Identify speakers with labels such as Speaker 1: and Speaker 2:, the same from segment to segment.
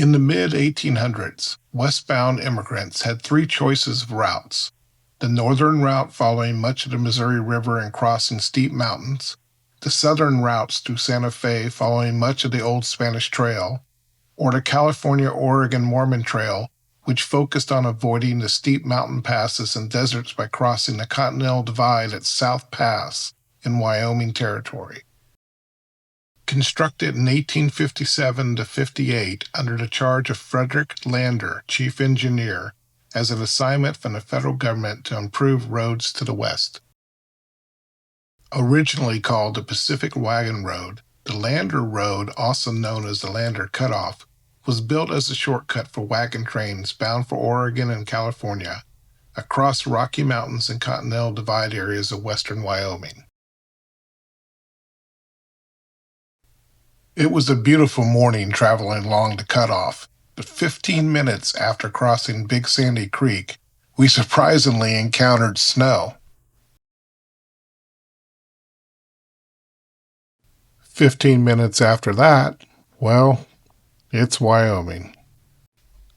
Speaker 1: In the mid-1800s, westbound immigrants had three choices of routes: the northern route following much of the Missouri River and crossing steep mountains, the southern routes through Santa Fe following much of the Old Spanish Trail, or the California-Oregon Mormon Trail, which focused on avoiding the steep mountain passes and deserts by crossing the Continental Divide at South Pass in Wyoming Territory. Constructed in 1857 to 58 under the charge of Frederick Lander, chief engineer, as an assignment from the federal government to improve roads to the west. Originally called the Pacific Wagon Road, the Lander Road, also known as the Lander Cutoff, was built as a shortcut for wagon trains bound for Oregon and California, across Rocky Mountains and Continental Divide areas of western Wyoming. It was a beautiful morning traveling along the cutoff, but 15 minutes after crossing Big Sandy Creek, we surprisingly encountered snow. 15 minutes after that, well, it's Wyoming.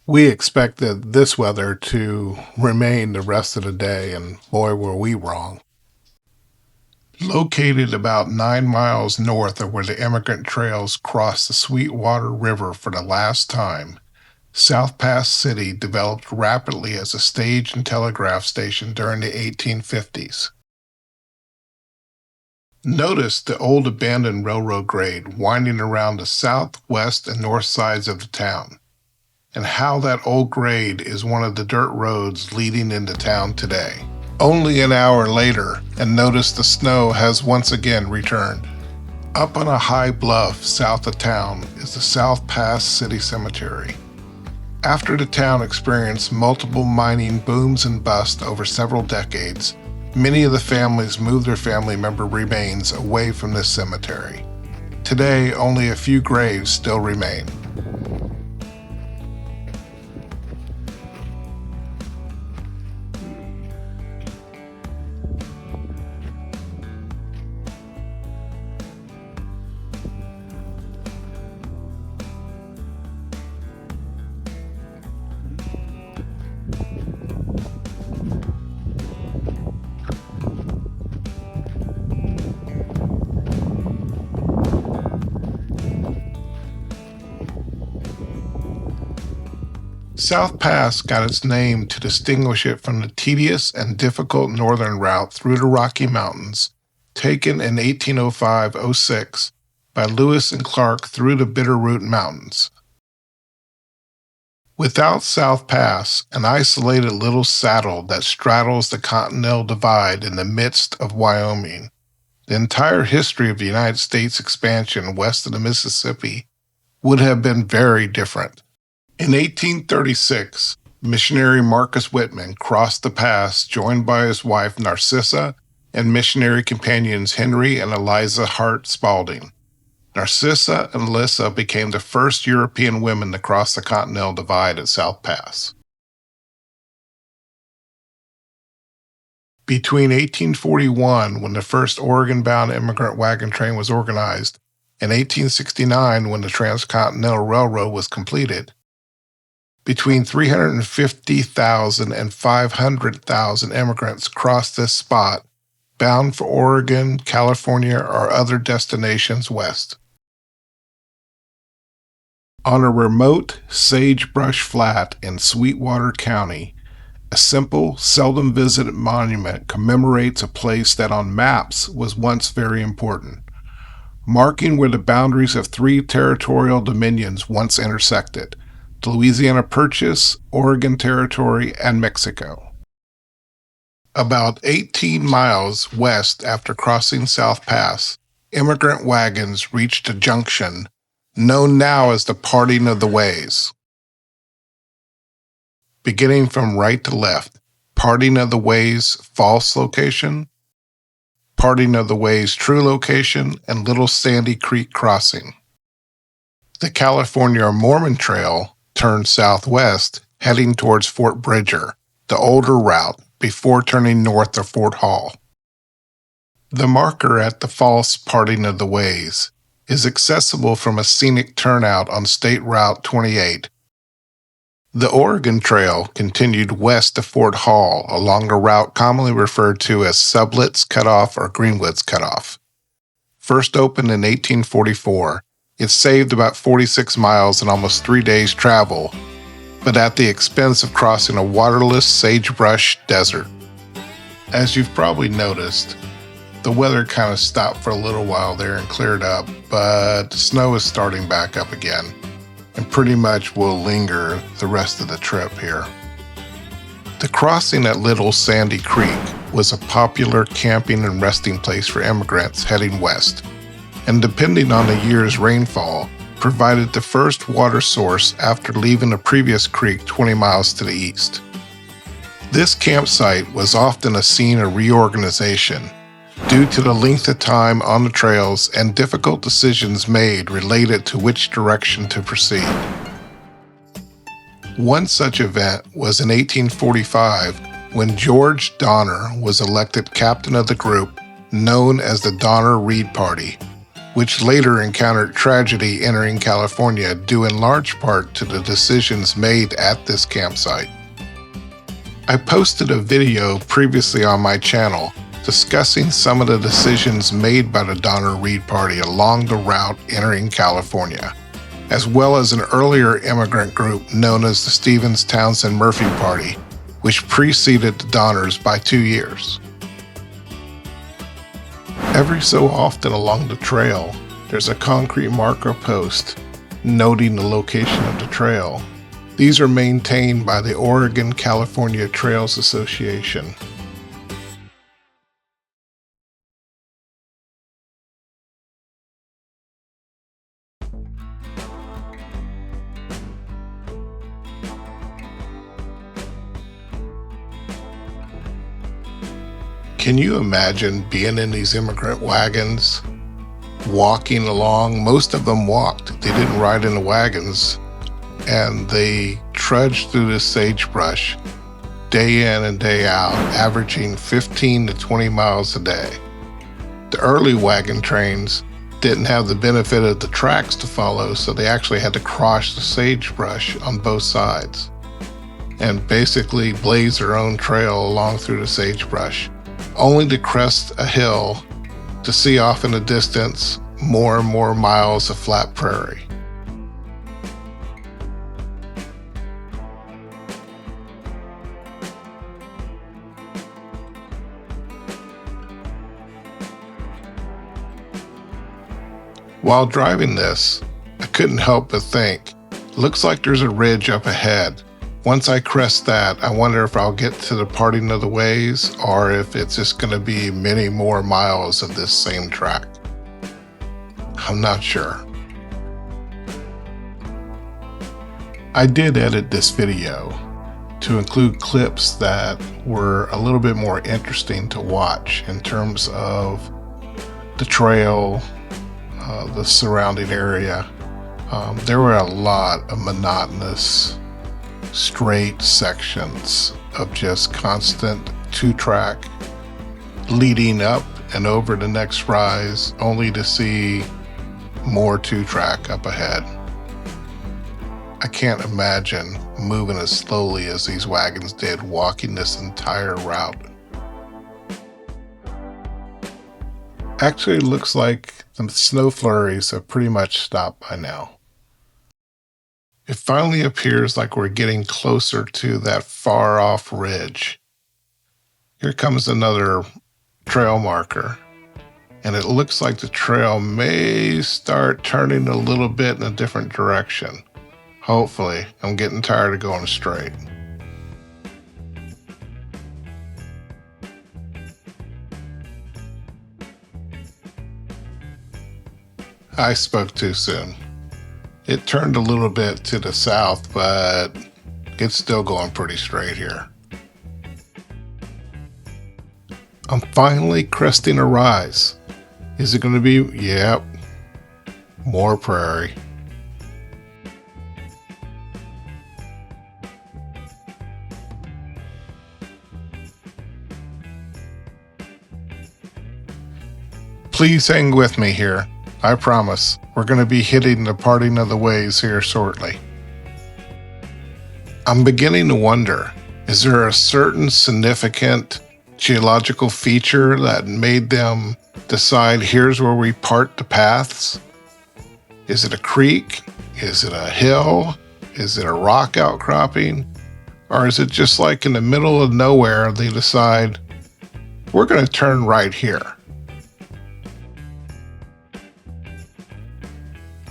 Speaker 1: We expected this weather to remain the rest of the day, and boy, were we wrong. Located about 9 miles north of where the Emigrant trails cross the Sweetwater River for the last time, South Pass City developed rapidly as a stage and telegraph station during the 1850s. Notice the old abandoned railroad grade winding around the south, west, and north sides of the town, and how that old grade is one of the dirt roads leading into town today. Only an hour later, and notice the snow has once again returned. Up on a high bluff south of town is the South Pass City Cemetery. After the town experienced multiple mining booms and busts over several decades, many of the families moved their family member remains away from this cemetery. Today, only a few graves still remain. South Pass got its name to distinguish it from the tedious and difficult northern route through the Rocky Mountains, taken in 1805-06 by Lewis and Clark through the Bitterroot Mountains. Without South Pass, an isolated little saddle that straddles the Continental Divide in the midst of Wyoming, the entire history of the United States expansion west of the Mississippi would have been very different. In 1836, missionary Marcus Whitman crossed the pass joined by his wife Narcissa and missionary companions Henry and Eliza Hart Spalding. Narcissa and Alyssa became the first European women to cross the Continental Divide at South Pass. Between 1841, when the first Oregon-bound immigrant wagon train was organized, and 1869, when the Transcontinental Railroad was completed, between 350,000 and 500,000 immigrants crossed this spot, bound for Oregon, California, or other destinations west. On a remote sagebrush flat in Sweetwater County, a simple, seldom visited monument commemorates a place that on maps was once very important, marking where the boundaries of three territorial dominions once intersected: the Louisiana Purchase, Oregon Territory, and Mexico. About 18 miles west after crossing South Pass, immigrant wagons reached a junction known now as the Parting of the Ways. Beginning from right to left, Parting of the Ways false location, Parting of the Ways true location, and Little Sandy Creek crossing. The California-Mormon Trail turned southwest, heading towards Fort Bridger, the older route, before turning north to Fort Hall. The marker at the false Parting of the Ways is accessible from a scenic turnout on State Route 28 The Oregon Trail continued west to Fort Hall along a route commonly referred to as Sublet's Cutoff or Greenwood's Cutoff. First opened in 1844, it saved about 46 miles and almost 3 days' travel, but at the expense of crossing a waterless sagebrush desert. As you've probably noticed, the weather kind of stopped for a little while there and cleared up, but the snow is starting back up again and pretty much will linger the rest of the trip here. The crossing at Little Sandy Creek was a popular camping and resting place for immigrants heading west, and depending on the year's rainfall, provided the first water source after leaving a previous creek 20 miles to the east. This campsite was often a scene of reorganization due to the length of time on the trails and difficult decisions made related to which direction to proceed. One such event was in 1845 when George Donner was elected captain of the group known as the Donner-Reed Party, which later encountered tragedy entering California due in large part to the decisions made at this campsite. I posted a video previously on my channel discussing some of the decisions made by the Donner-Reed Party along the route entering California, as well as an earlier immigrant group known as the Stevens-Townsend-Murphy Party, which preceded the Donners by 2 years. Every so often along the trail, there's a concrete marker post noting the location of the trail. These are maintained by the Oregon-California Trails Association. Can you imagine being in these immigrant wagons, walking along? Most of them walked. They didn't ride in the wagons, and they trudged through the sagebrush day in and day out, averaging 15 to 20 miles a day. The early wagon trains didn't have the benefit of the tracks to follow, so they actually had to cross the sagebrush on both sides and basically blaze their own trail along through the sagebrush, only to crest a hill to see off in the distance more and more miles of flat prairie. While driving this, I couldn't help but think, looks like there's a ridge up ahead. Once I crest that, I wonder if I'll get to the parting of the ways or if it's just going to be many more miles of this same track. I'm not sure. I did edit this video to include clips that were a little bit more interesting to watch in terms of the trail, the surrounding area. There were a lot of monotonous straight sections of just constant two-track leading up and over the next rise, only to see more two-track up ahead. I can't imagine moving as slowly as these wagons did walking this entire route. Actually, it looks like the snow flurries have pretty much stopped by now. It finally appears like we're getting closer to that far-off ridge. Here comes another trail marker, and it looks like the trail may start turning a little bit in a different direction. Hopefully, I'm getting tired of going straight. I spoke too soon. It turned a little bit to the south, but it's still going pretty straight here. I'm finally cresting a rise. Is it going to be? Yep. More prairie. Please hang with me here. I promise, we're going to be hitting the parting of the ways here shortly. I'm beginning to wonder, is there a certain significant geological feature that made them decide here's where we part the paths? Is it a creek? Is it a hill? Is it a rock outcropping? Or is it just like in the middle of nowhere, they decide, we're going to turn right here?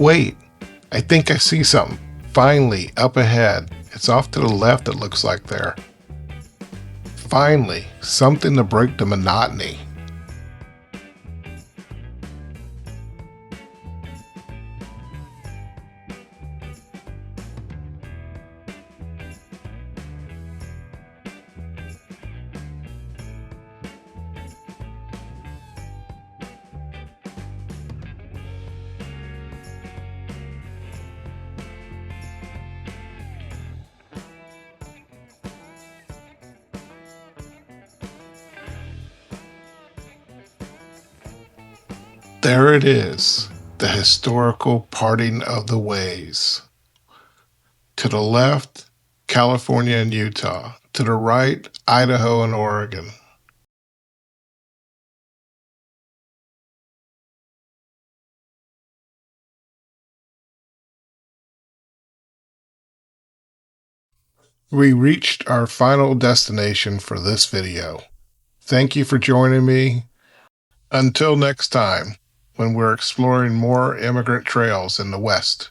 Speaker 1: Wait, I think I see something. Finally, up ahead. It's off to the left, it looks like there. Finally, something to break the monotony. There it is, the historical parting of the ways. To the left, California and Utah. To the right, Idaho and Oregon. We reached our final destination for this video. Thank you for joining me. Until next time, when we're exploring more immigrant trails in the West.